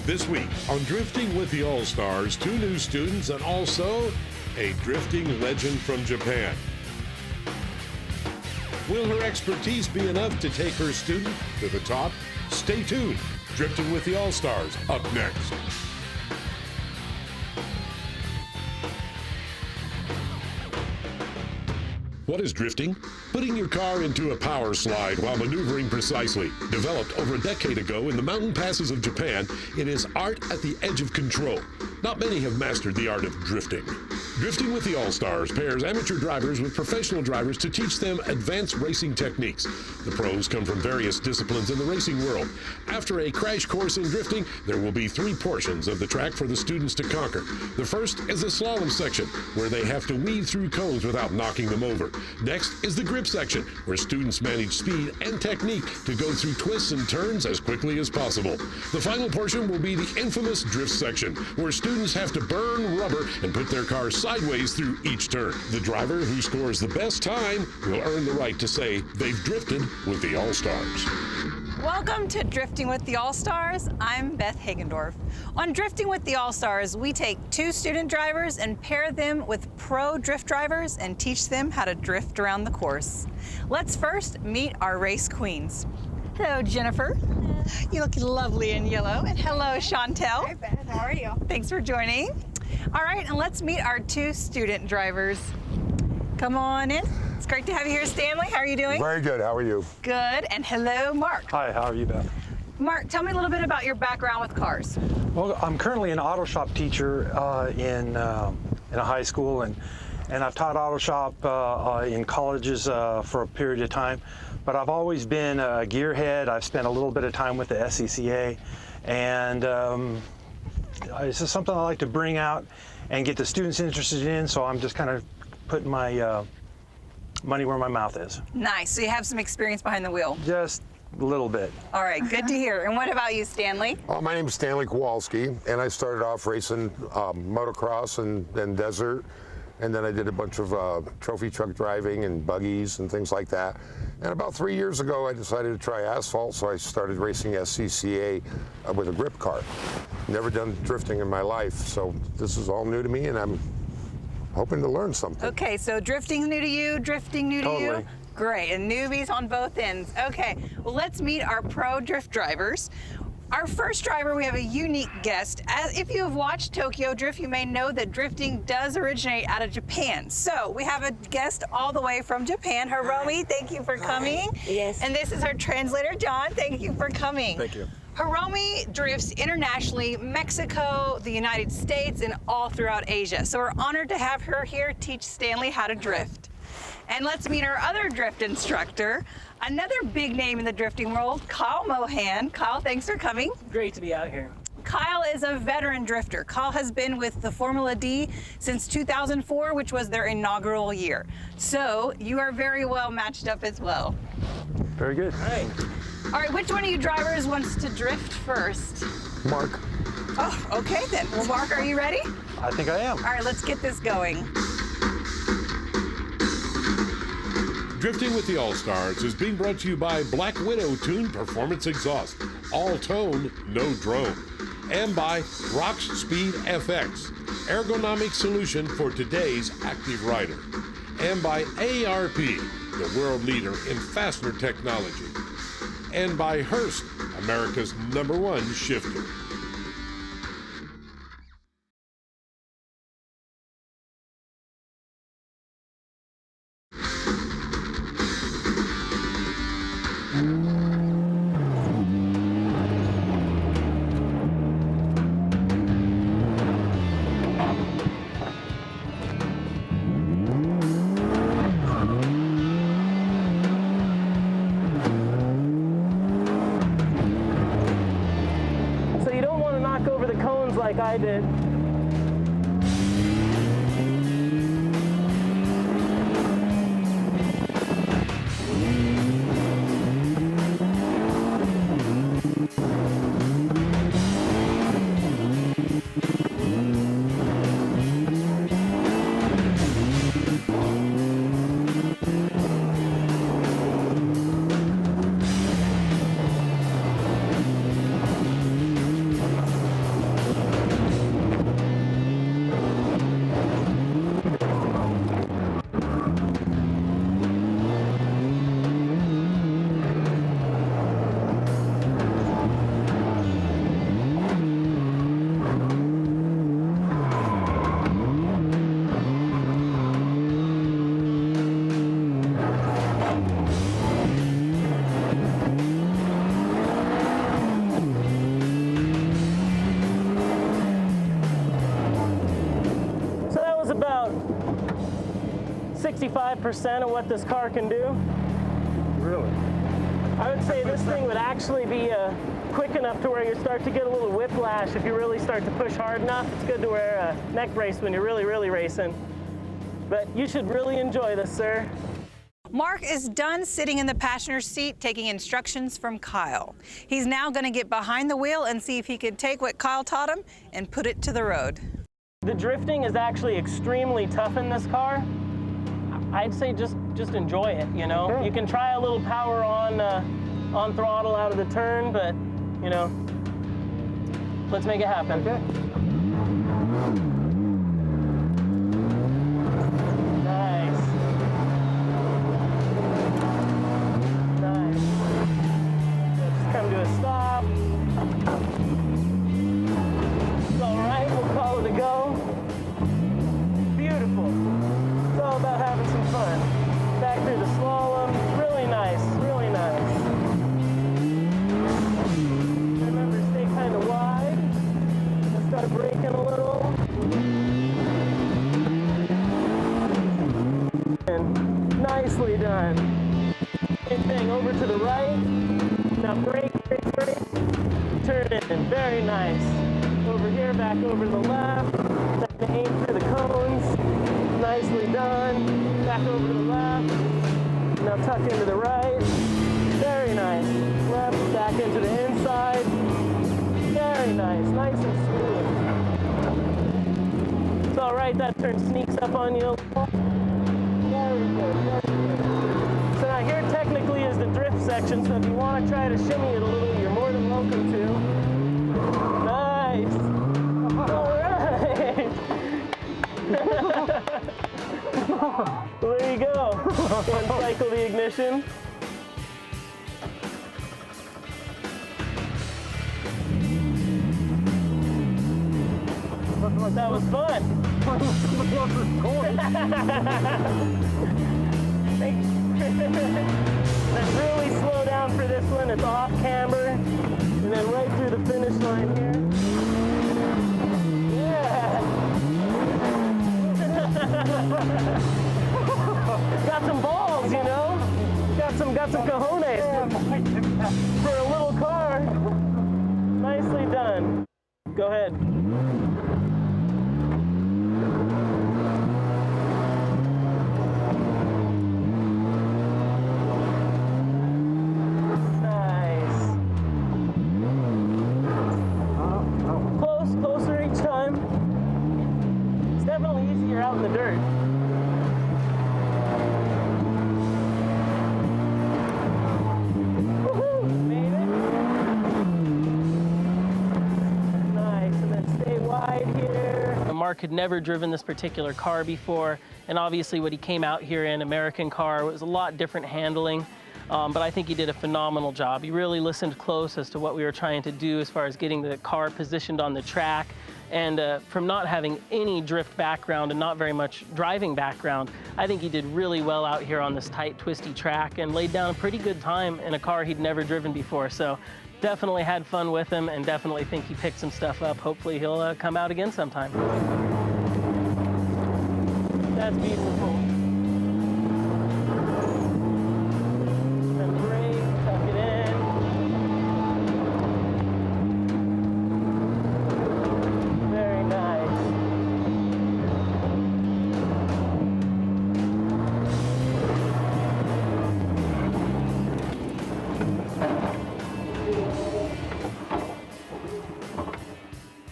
This week on Drifting with the All-Stars, 2 new students and also a drifting legend from Japan. Will her expertise be enough to take her student to the top? Stay tuned. Drifting with the All-Stars, up next. What is drifting? Putting your car into a power slide while maneuvering precisely. Developed over a decade ago in the mountain passes of Japan, it is art at the edge of control. Not many have mastered the art of drifting. Drifting with the All-Stars pairs amateur drivers with professional drivers to teach them advanced racing techniques. The pros come from various disciplines in the racing world. After a crash course in drifting, there will be 3 portions of the track for the students to conquer. The first is the slalom section, where they have to weave through cones without knocking them over. Next is the grip section, where students manage speed and technique to go through twists and turns as quickly as possible. The final portion will be the infamous drift section, where students have to burn rubber and put their cars sideways through each turn. The driver who scores the best time will earn the right to say they've drifted with the All-Stars. Welcome to Drifting with the All-Stars. I'm Beth Hagendorf. On Drifting with the All-Stars, we take 2 student drivers and pair them with pro drift drivers and teach them how to drift around the course. Let's first meet our race queens. Hello, Jennifer. Hello. You look lovely in yellow. And hello, Chantel. Hi, Beth. How are you? Thanks for joining. All right, and let's meet our 2 student drivers. Come on in. It's great to have you here, Stanley. How are you doing? Very good. How are you? Good. And hello, Mark. Hi, how are you, Beth? Mark, tell me a little bit about your background with cars. Well, I'm currently an auto shop teacher in a high school, and I've taught auto shop in colleges for a period of time. But I've always been a gearhead. I've spent a little bit of time with the SCCA, and it's just something I like to bring out and get the students interested in. So I'm just kind of putting my money where my mouth is. Nice. So you have some experience behind the wheel. Just a little bit. All right. Good to hear. And what about you, Stanley? My name is Stanley Kowalski, and I started off racing motocross and desert, and then I did a bunch of trophy truck driving and buggies and things like that. And about 3 years ago, I decided to try asphalt, so I started racing SCCA with a grip car. Never done drifting in my life, so this is all new to me, and I'm hoping to learn something. Okay, so drifting's new to you, drifting new to you? Totally. Great, and newbies on both ends. Okay, well, let's meet our pro drift drivers. Our first driver, we have a unique guest. If you have watched Tokyo Drift, you may know that drifting does originate out of Japan. So we have a guest all the way from Japan. Hiromi, thank you for coming. Yes. And this is our translator, John. Thank you for coming. Thank you. Hiromi drifts internationally, Mexico, the United States, and all throughout Asia. So we're honored to have her here teach Stanley how to drift. And let's meet our other drift instructor, another big name in the drifting world, Kyle Mohan. Kyle, thanks for coming. Great to be out here. Kyle is a veteran drifter. Kyle has been with the Formula D since 2004, which was their inaugural year. So you are very well matched up as well. Very good. All right. All right, which one of you drivers wants to drift first? Mark. Oh, okay then. Well, Mark, are you ready? I think I am. All right, let's get this going. Drifting with the All-Stars is being brought to you by Black Widow Tune Performance Exhaust, all tone, no drone, and by Rox Speed FX, ergonomic solution for today's active rider, and by ARP, the world leader in fastener technology, and by Hurst, America's #1 shifter. So you don't want to knock over the cones like I did. 65% of what this car can do. Really? I would say this thing would actually be quick enough to where you start to get a little whiplash if you really start to push hard enough. It's good to wear a neck brace when you're really racing. But you should really enjoy this, sir. Mark is done sitting in the passenger seat taking instructions from Kyle. He's now going to get behind the wheel and see if he can take what Kyle taught him and put it to the road. The drifting is actually extremely tough in this car. I'd say just enjoy it, you know. Okay. You can try a little power on throttle out of the turn, but, you know, let's make it happen. Okay. Nice. Nice. Let's come to a stop. It's all right, we'll call it a go. Beautiful. It's all about having some fun. Back through the slalom, really nice, really nice. Remember, stay kind of wide. Let's start braking a little. And nicely done. Same thing, over to the right. Now brake. Turn in, very nice. Over here, back over to the left. Then aim through the cones. Nicely done. Back over to the left. Now tuck into the right. Very nice. Left, back into the inside. Very nice. Nice and smooth. It's all right. That turn sneaks up on you a little. Very good. Very good. So now here technically is the drift section. So if you want to try to shimmy it a little, you're more than welcome to. Nice. All right. Well, there you go. Uncycle the ignition. That was fun. Then really slow down for this one. It's off camber. And then right through the finish line here. Yeah. Got some balls, you know? Got some cojones for a little car. Nicely done. Go ahead. Nice. Closer each time. It's definitely easier out in the dirt. Mark had never driven this particular car before, and obviously what he came out here in, American car, was a lot different handling, but I think he did a phenomenal job. He really listened close as to what we were trying to do as far as getting the car positioned on the track, and from not having any drift background and not very much driving background, I think he did really well out here on this tight, twisty track and laid down a pretty good time in a car he'd never driven before. So definitely had fun with him and definitely think he picked some stuff up. Hopefully he'll come out again sometime. That's beautiful. And brake, tuck it in. Very nice.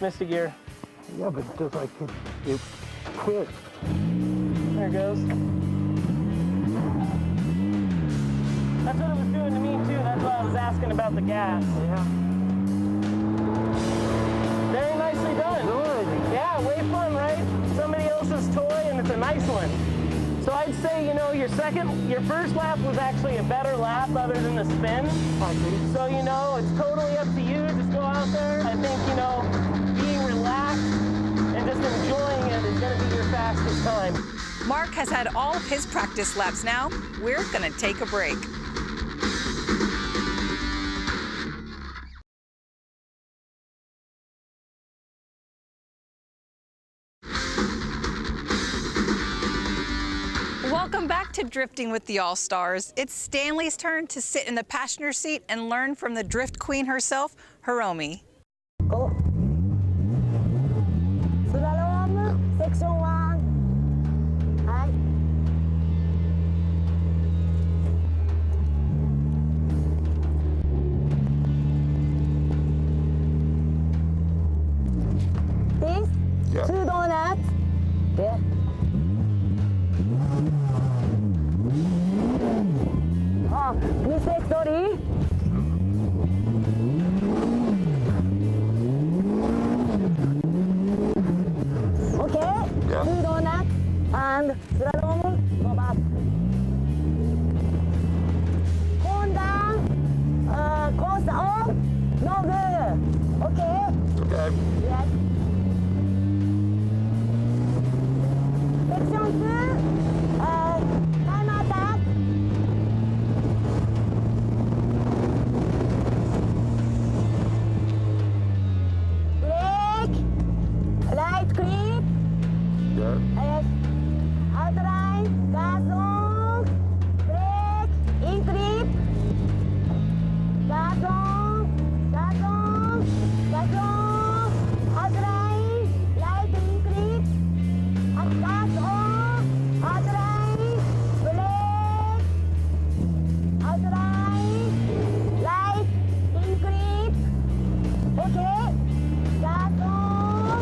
Missed a gear. Yeah, but just like it quit. There it goes. That's what it was doing to me too. That's why I was asking about the gas. Yeah. Very nicely done. Good. Yeah, way fun, right? Somebody else's toy and it's a nice one. So I'd say, you know, your first lap was actually a better lap other than the spin. I see. So, you know, it's totally up to you. Just go out there. I think, you know, being relaxed and just enjoying it is going to be your fastest time. Mark has had all of his practice laps now. We're going to take a break. Welcome back to Drifting with the All-Stars. It's Stanley's turn to sit in the passenger seat and learn from the drift queen herself, Hiromi. Go. Slalom, section 1. Hi. This, Yeah. 2 donuts. Yeah. Mistake, sorry. Okay, Yeah. 2 donuts and slalom, go back. Hold down, coast off, no good. Okay? Okay. Yes. Section 2, time attack. Brake, right grip, Yeah. yes. Outline, gas on, brake, in grip, gas on, gas on, gas on, outline, right in grip, and gas on, outline, brake, outline, right in grip, okay, gas on,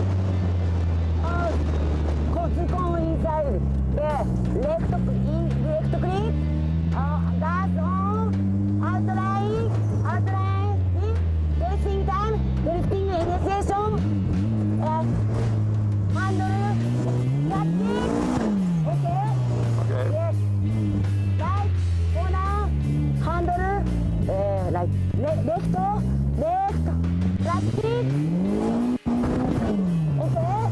go inside, yeah, left grip, gas on, outline, see, racing time, drifting initiation, handle, catching, okay, Okay. yes, right, corner, handle, like, left, plastic, okay,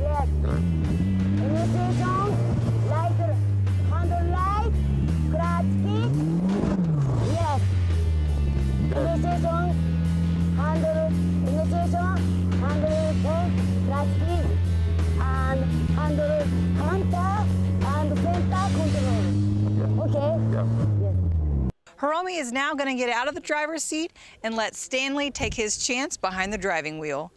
yes, initiation, light, handle light, clutch kick, yes, initiation, handle, clutch kick, and handle, hunter, and center control, okay, Yeah. yes. Hiromi is now going to get out of the driver's seat and let Stanley take his chance behind the driving wheel.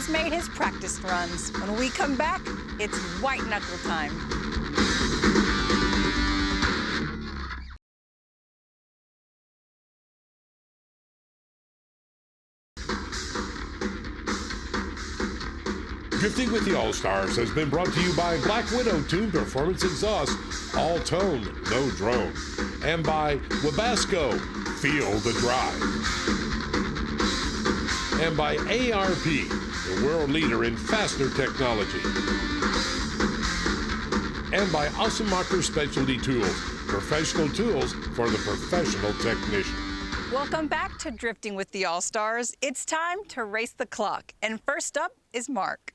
made his practice runs. When we come back, it's white knuckle time. Drifting with the All-Stars has been brought to you by Black Widow Tune Performance Exhaust, all tone, no drone, and by Wabasco, Feel the Drive, and by ARP, the world leader in fastener technology, and by Awesome Marker Specialty Tools, professional tools for the professional technician. Welcome back to Drifting with the All-Stars. It's time to race the clock. And first up is Mark.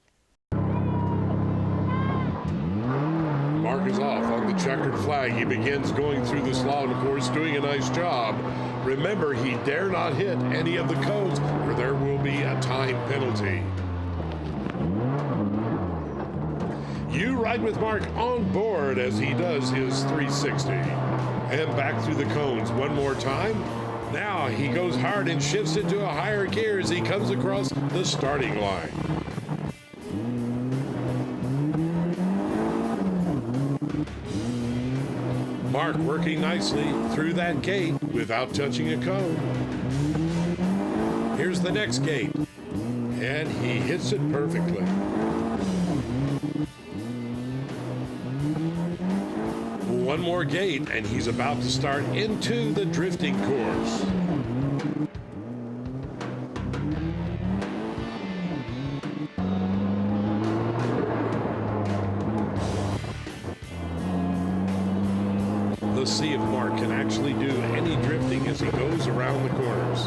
Mark is off on the checkered flag. He begins going through the slalom course, doing a nice job. Remember, he dare not hit any of the cones or there will be a time penalty. You ride with Mark on board as he does his 360. And back through the cones one more time. Now he goes hard and shifts into a higher gear as he comes across the starting line. Mark working nicely through that gate without touching a cone. Here's the next gate, and he hits it perfectly. One more gate, and he's about to start into the drifting course. Let's see if Mark can actually do any drifting as he goes around the corners.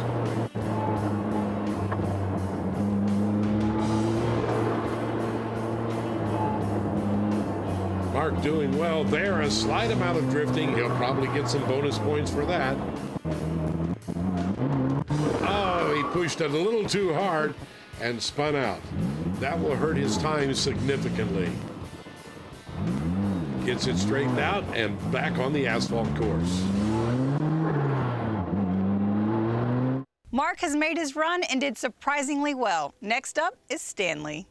Mark doing well there, a slight amount of drifting. He'll probably get some bonus points for that. Oh, he pushed it a little too hard and spun out. That will hurt his time significantly. Gets it straightened out and back on the asphalt course. Mark has made his run and did surprisingly well. Next up is Stanley.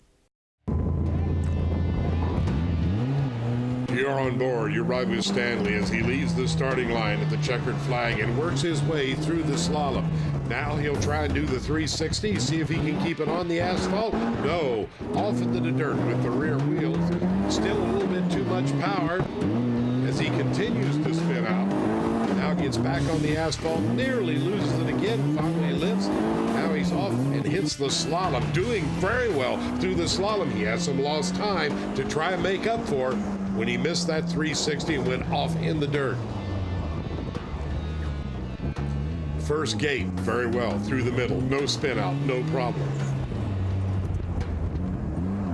You're on board. You ride with Stanley as he leaves the starting line at the checkered flag and works his way through the slalom. Now he'll try and do the 360, see if he can keep it on the asphalt. No, off into the dirt with the rear wheels. Still a little bit too much power as he continues to spin out. Now gets back on the asphalt, nearly loses it again, finally lifts. Now he's off and hits the slalom, doing very well through the slalom. He has some lost time to try and make up for when he missed that 360 and went off in the dirt. First gate, very well, through the middle, no spin out, no problem.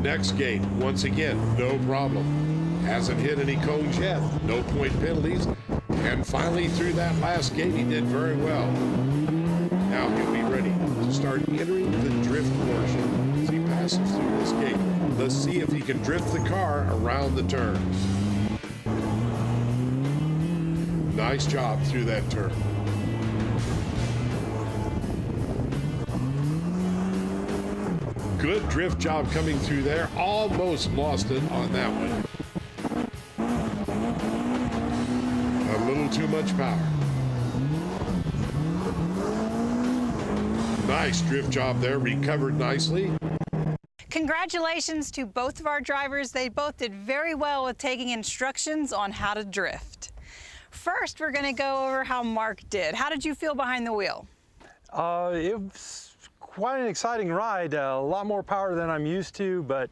Next gate, once again, no problem. Hasn't hit any cones yet, no point penalties. And finally, through that last gate, he did very well. Now he'll be ready to start entering the drift portion as he passes through this gate. Let's see if he can drift the car around the turns. Nice job through that turn. Good drift job coming through there. Almost lost it on that one. A little too much power. Nice drift job there. Recovered nicely. Congratulations to both of our drivers. They both did very well with taking instructions on how to drift. First, we're going to go over how Mark did. How did you feel behind the wheel? It was quite an exciting ride. A lot more power than I'm used to, but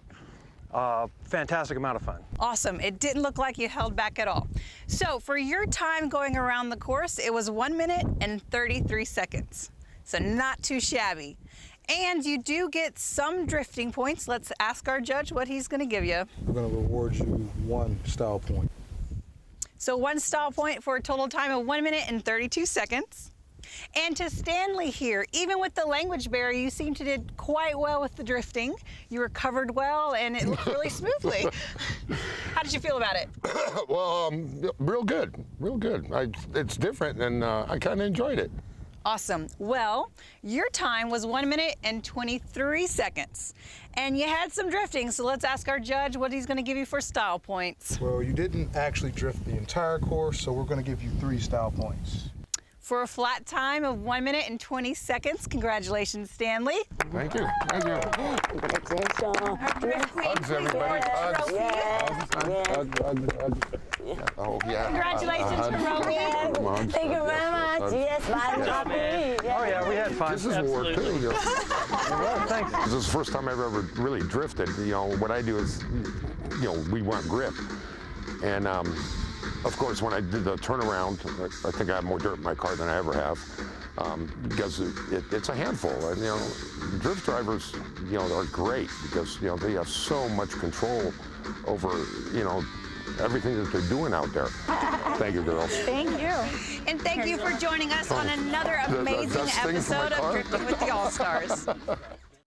fantastic amount of fun. Awesome. It didn't look like you held back at all. So for your time going around the course, it was 1 minute and 33 seconds. So not too shabby. And you do get some drifting points. Let's ask our judge what he's going to give you. We're going to reward you 1 style point. So 1 style point for a total time of 1 minute and 32 seconds. And to Stanley here, even with the language barrier, you seem to did quite well with the drifting. You recovered well, and it looked really smoothly. How did you feel about it? Well, real good, real good. It's different, and I kind of enjoyed it. Awesome. Well, your time was 1 minute and 23 seconds. And you had some drifting, so let's ask our judge what he's going to give you for style points. Well, you didn't actually drift the entire course, so we're going to give you 3 style points. For a flat time of 1 minute and 20 seconds, congratulations, Stanley. Thank you. Thank you. Our drift queen, Hugs, please everybody. award the Hugs. trophy. Oh, yeah. Congratulations, Hiromi. Thank you very much. Yes, I'm happy. Oh yeah, we had fun. This is war too. You know. Well, thanks. This is the first time I've ever really drifted. You know, what I do is, you know, we want grip. And of course, when I did the turnaround, I think I have more dirt in my car than I ever have, because it's a handful. And, you know, drift drivers, you know, are great because, you know, they have so much control over, you know, everything that they're doing out there. Thank you, girls. Thank you. And thank you for joining us on another amazing best thing for my episode of car. Drifting with the All-Stars.